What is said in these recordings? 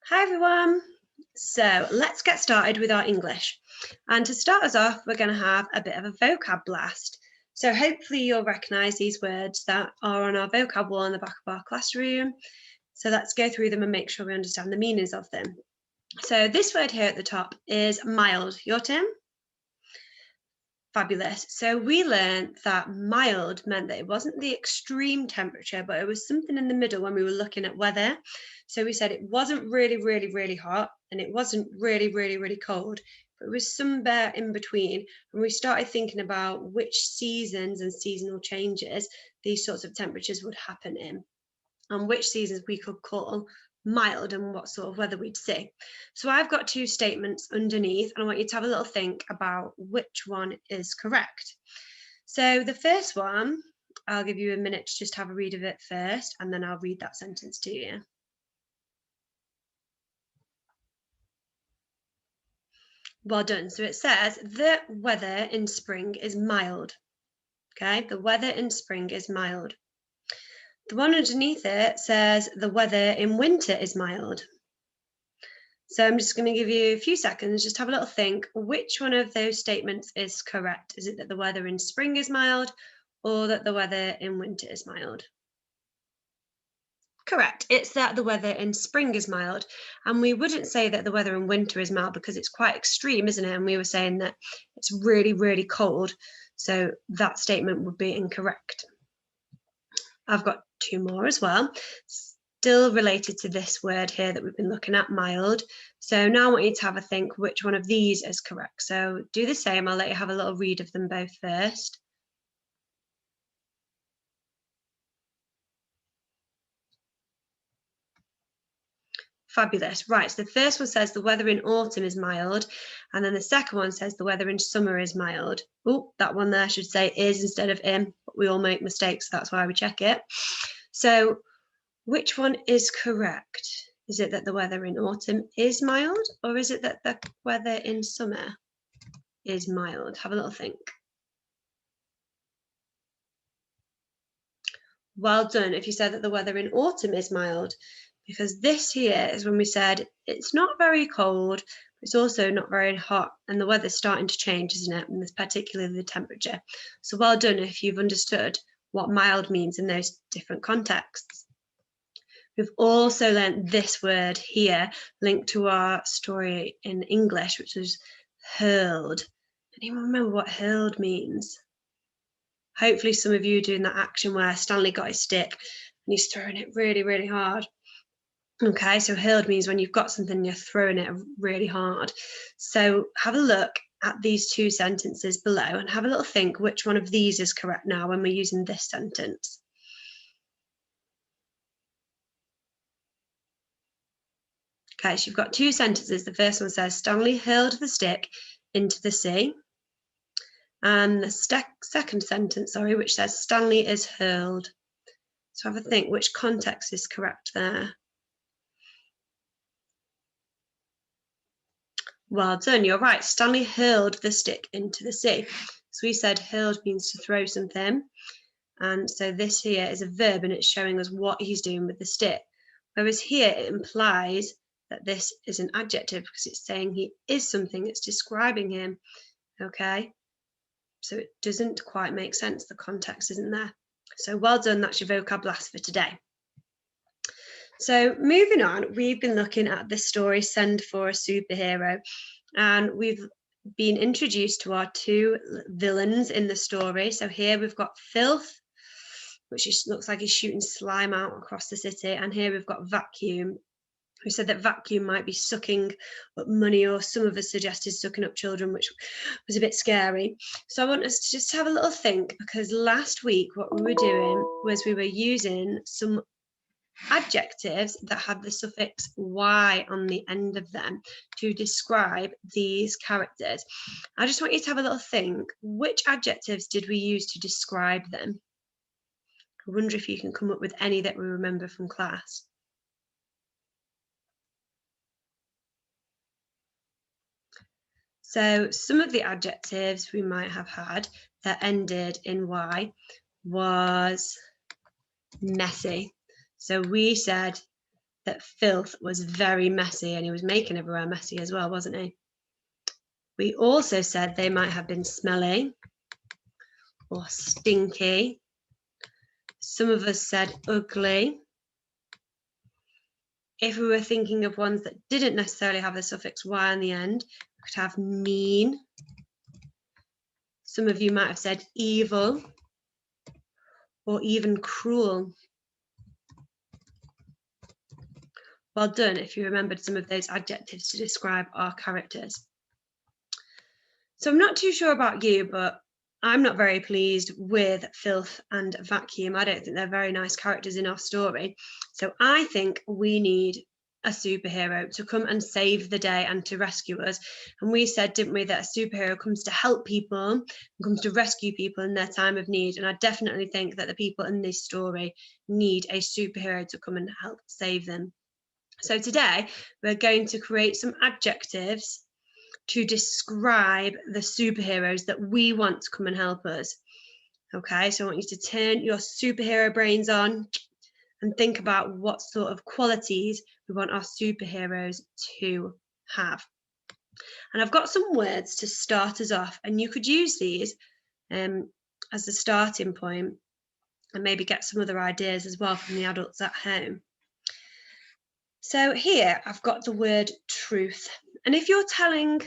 Hi everyone. So let's get started with our English. And to start us off, we're going to have a bit of a vocab blast. So hopefully you'll recognise these words that are on our vocab wall on the back of our classroom. So let's go through them and make sure we understand the meanings of them. So this word here at the top is mild. Your turn? Fabulous. So we learned that mild meant that it wasn't the extreme temperature, but it was something in the middle when we were looking at weather. So we said it wasn't really hot and it wasn't really cold, but it was somewhere in between. And we started thinking about which seasons and seasonal changes these sorts of temperatures would happen in, and which seasons we could call mild and what sort of weather we'd see. So I've got two statements underneath and I want you to have a little think about which one is correct. So the first one, I'll give you a minute to just have a read of it first and then I'll read that sentence to you. Well done. So it says the weather in spring is mild. Okay, the weather in spring is mild. The one underneath it says the weather in winter is mild. So I'm just going to give you a few seconds, just have a little think. Which one of those statements is correct? Is it that the weather in spring is mild or that the weather in winter is mild? Correct. It's that the weather in spring is mild. And we wouldn't say that the weather in winter is mild because it's quite extreme, isn't it? And we were saying that it's really cold. So that statement would be incorrect. I've got two more as well, still related to this word here that we've been looking at, mild. So now I want you to have a think which one of these is correct. So do the same. I'll let you have a little read of them both first. Fabulous. Right, so the first one says the weather in autumn is mild, and then the second one says the weather in summer is mild. Oh, that one there should say is instead of in, but we all make mistakes, so that's why we check it. So which one is correct? Is it that the weather in autumn is mild, or is it that the weather in summer is mild? Have a little think. Well done if you said that the weather in autumn is mild, because this here is when we said it's not very cold, but it's also not very hot, and the weather's starting to change, isn't it? And particularly the temperature. So well done if you've understood what mild means in those different contexts. We've also learnt this word here linked to our story in English, which was hurled. Anyone remember what hurled means? Hopefully some of you are doing that action where Stanley got his stick and he's throwing it really hard. Okay, so hurled means when you've got something and you're throwing it really hard. So have a look at these two sentences below and have a little think which one of these is correct now when we're using this sentence. Okay, so you've got two sentences. The first one says Stanley hurled the stick into the sea. And the second sentence, which says Stanley is hurled. So have a think which context is correct there. Well done, you're right. Stanley hurled the stick into the sea. So we said hurled means to throw something. And so this here is a verb and it's showing us what he's doing with the stick. Whereas here it implies that this is an adjective because it's saying he is something, it's describing him. Okay, so it doesn't quite make sense. The context isn't there. So well done, that's your vocab blast for today. So moving on, we've been looking at the story Send for a Superhero, and we've been introduced to our two villains in the story. So here we've got Filth, which looks like he's shooting slime out across the city, and here we've got Vacuum, who said that Vacuum might be sucking up money, or some of us suggested sucking up children, which was a bit scary. So I want us to just have a little think, because last week what we were doing was we were using some adjectives that had the suffix y on the end of them to describe these characters. I just want you to have a little think, which adjectives did we use to describe them? I wonder if you can come up with any that we remember from class. So some of the adjectives we might have had that ended in y was messy. So we said that Filth was very messy, and he was making everywhere messy as well, wasn't he? We also said they might have been smelly or stinky. Some of us said ugly. If we were thinking of ones that didn't necessarily have the suffix y on the end, we could have mean. Some of you might have said evil or even cruel. Well done if you remembered some of those adjectives to describe our characters. So I'm not too sure about you, but I'm not very pleased with Filth and Vacuum. I don't think they're very nice characters in our story. So I think we need a superhero to come and save the day and to rescue us. And we said, didn't we, that a superhero comes to help people and comes to rescue people in their time of need. And I definitely think that the people in this story need a superhero to come and help save them. So today we're going to create some adjectives to describe the superheroes that we want to come and help us. Okay, so I want you to turn your superhero brains on and think about what sort of qualities we want our superheroes to have. And I've got some words to start us off, and you could use these as a starting point and maybe get some other ideas as well from the adults at home. So here I've got the word truth. And if you're telling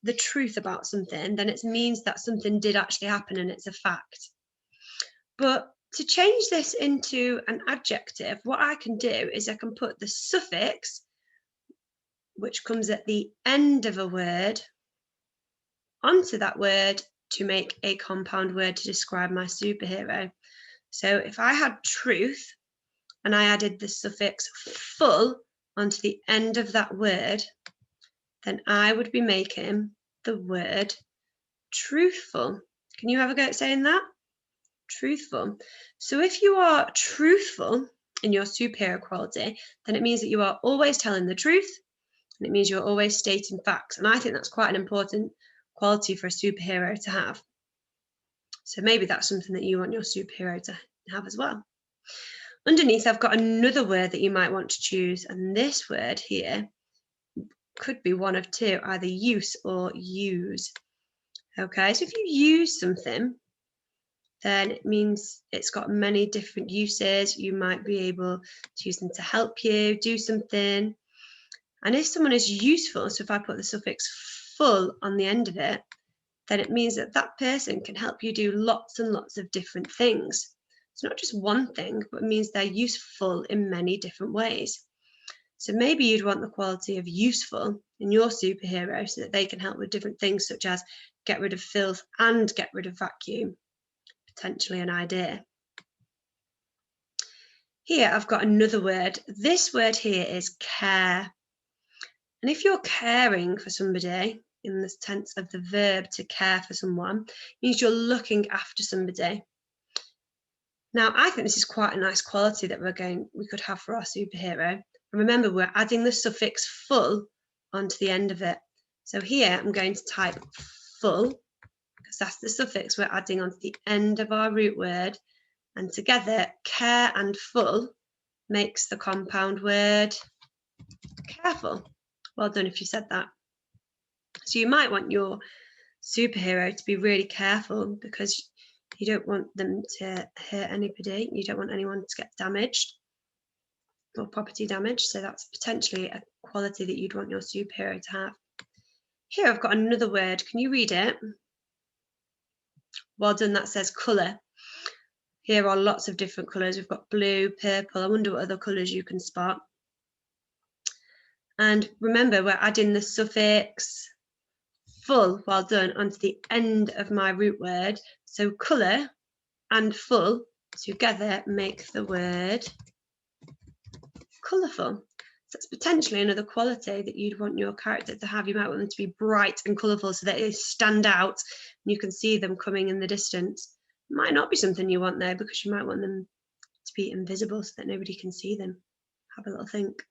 the truth about something, then it means that something did actually happen and it's a fact. But to change this into an adjective, what I can do is I can put the suffix, which comes at the end of a word, onto that word to make a compound word to describe my superhero. So if I had truth and I added the suffix full onto the end of that word, then I would be making the word truthful. Can you have a go at saying that? Truthful. So if you are truthful in your superhero quality, then it means that you are always telling the truth, and it means you're always stating facts. And I think that's quite an important quality for a superhero to have. So maybe that's something that you want your superhero to have as well. Underneath, I've got another word that you might want to choose, and this word here could be one of two, either use or use. Okay, so if you use something, then it means it's got many different uses. You might be able to use them to help you do something. And if someone is useful, so if I put the suffix full on the end of it, then it means that that person can help you do lots and lots of different things. It's not just one thing, but it means they're useful in many different ways. So maybe you'd want the quality of useful in your superhero so that they can help with different things, such as get rid of filth and get rid of vacuum. Potentially an idea. Here I've got another word. This word here is care. And if you're caring for somebody, in the tense of the verb to care for someone, it means you're looking after somebody. Now, I think this is quite a nice quality that we could have for our superhero. And remember, we're adding the suffix full onto the end of it. So here I'm going to type full, because that's the suffix we're adding onto the end of our root word. And together, care and full makes the compound word careful. Well done if you said that. So you might want your superhero to be really careful, because you don't want them to hurt anybody. You don't want anyone to get damaged or property damage. So that's potentially a quality that you'd want your superhero to have. Here I've got another word. Can you read it? Well done, that says colour. Here are lots of different colours. We've got blue, purple. I wonder what other colours you can spot. And remember, we're adding the suffix full, well done, onto the end of my root word. So colour and full together make the word colourful. So it's potentially another quality that you'd want your character to have. You might want them to be bright and colourful so that they stand out and you can see them coming in the distance. It might not be something you want though, because you might want them to be invisible so that nobody can see them. Have a little think.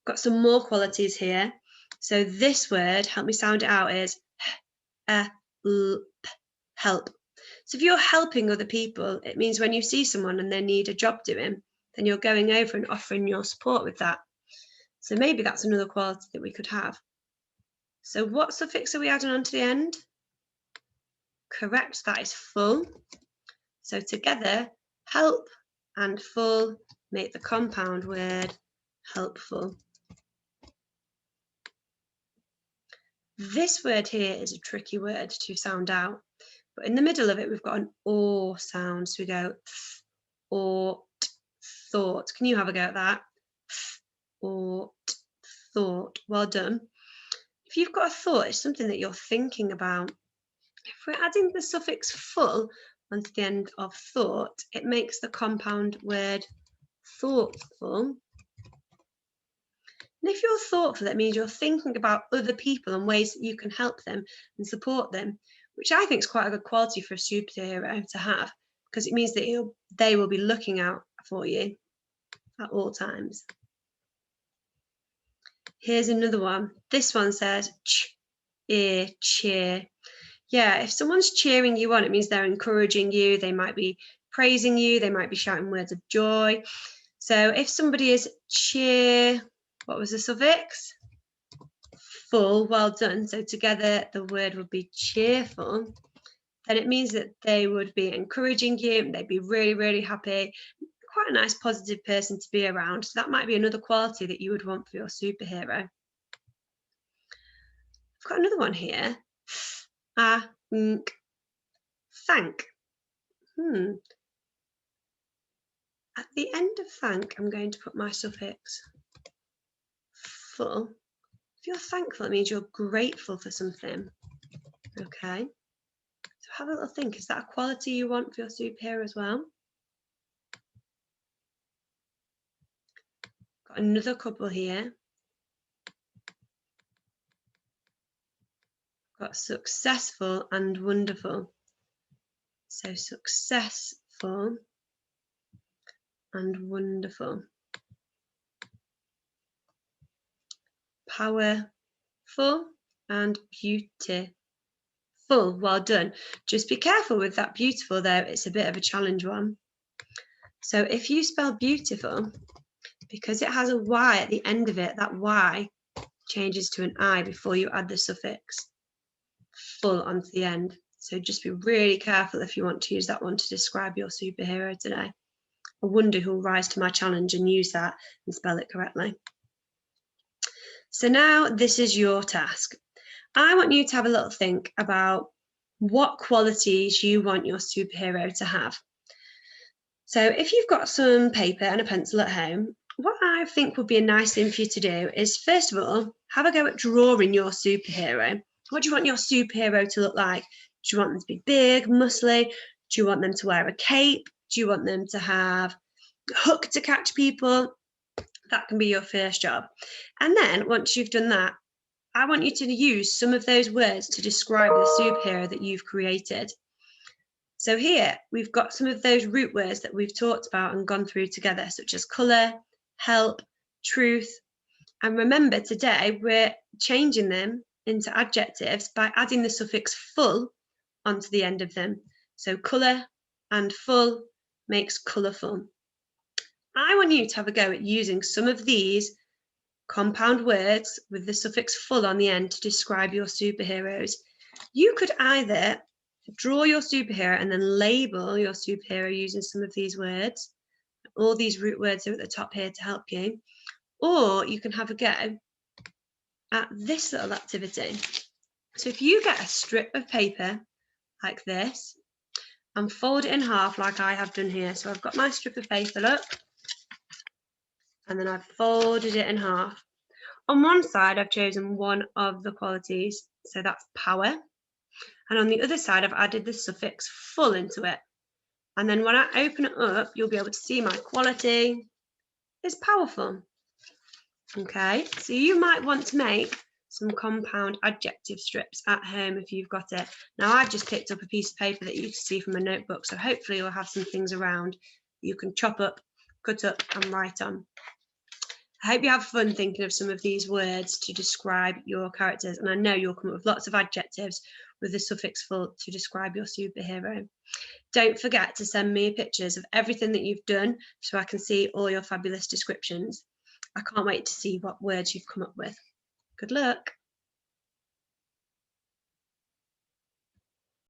Got some more qualities here. So this word, help me sound it out, is help. So if you're helping other people, it means when you see someone and they need a job doing, then you're going over and offering your support with that. So maybe that's another quality that we could have. So what suffix are we adding on to the end? Correct, that is full. So together, help and full make the compound word helpful. This word here is a tricky word to sound out, but in the middle of it, we've got an or sound. So we go th, or t, thought. Can you have a go at that? Th, or t, thought. Well done. If you've got a thought, it's something that you're thinking about. If we're adding the suffix full onto the end of thought, it makes the compound word thoughtful. And if you're thoughtful, that means you're thinking about other people and ways that you can help them and support them, which I think is quite a good quality for a superhero to have, because it means that they will be looking out for you at all times. Here's another one. This one says cheer. Yeah, if someone's cheering you on, it means they're encouraging you. They might be praising you. They might be shouting words of joy. So if somebody is cheer, what was the suffix? Full, well done. So together the word would be cheerful. Then it means that they would be encouraging you. They'd be really, really happy. Quite a nice, positive person to be around. So that might be another quality that you would want for your superhero. I've got another one here. Thank. At the end of thank, I'm going to put my suffix full. If you're thankful, it means you're grateful for something. Okay. So have a little think. Is that a quality you want for your superhero as well? Got another couple here. Got successful and wonderful. So successful and wonderful. Powerful and beautiful. Well done. Just be careful with that beautiful though. It's a bit of a challenge one. So if you spell beautiful, because it has a Y at the end of it, that Y changes to an I before you add the suffix full onto the end. So just be really careful if you want to use that one to describe your superhero today. I wonder who'll rise to my challenge and use that and spell it correctly. So now this is your task. I want you to have a little think about what qualities you want your superhero to have. So if you've got some paper and a pencil at home, what I think would be a nice thing for you to do is, first of all, have a go at drawing your superhero. What do you want your superhero to look like? Do you want them to be big, muscly? Do you want them to wear a cape? Do you want them to have a hook to catch people? That can be your first job. And then once you've done that, I want you to use some of those words to describe the superhero that you've created. So here we've got some of those root words that we've talked about and gone through together, such as colour, help, truth. And remember, today we're changing them into adjectives by adding the suffix full onto the end of them. So colour and full makes colourful. I want you to have a go at using some of these compound words with the suffix full on the end to describe your superheroes. You could either draw your superhero and then label your superhero using some of these words. All these root words are at the top here to help you. Or you can have a go at this little activity. So if you get a strip of paper like this and fold it in half like I have done here. So I've got my strip of paper, look, and then I've folded it in half. On one side, I've chosen one of the qualities, so that's power. And on the other side, I've added the suffix full into it. And then when I open it up, you'll be able to see my quality is powerful. Okay, so you might want to make some compound adjective strips at home if you've got it. Now I've just picked up a piece of paper that you can see from a notebook, so hopefully you'll have some things around you can chop up, cut up and write on. I hope you have fun thinking of some of these words to describe your characters, and I know you'll come up with lots of adjectives with the suffix "ful" to describe your superhero. Don't forget to send me pictures of everything that you've done so I can see all your fabulous descriptions. I can't wait to see what words you've come up with. Good luck.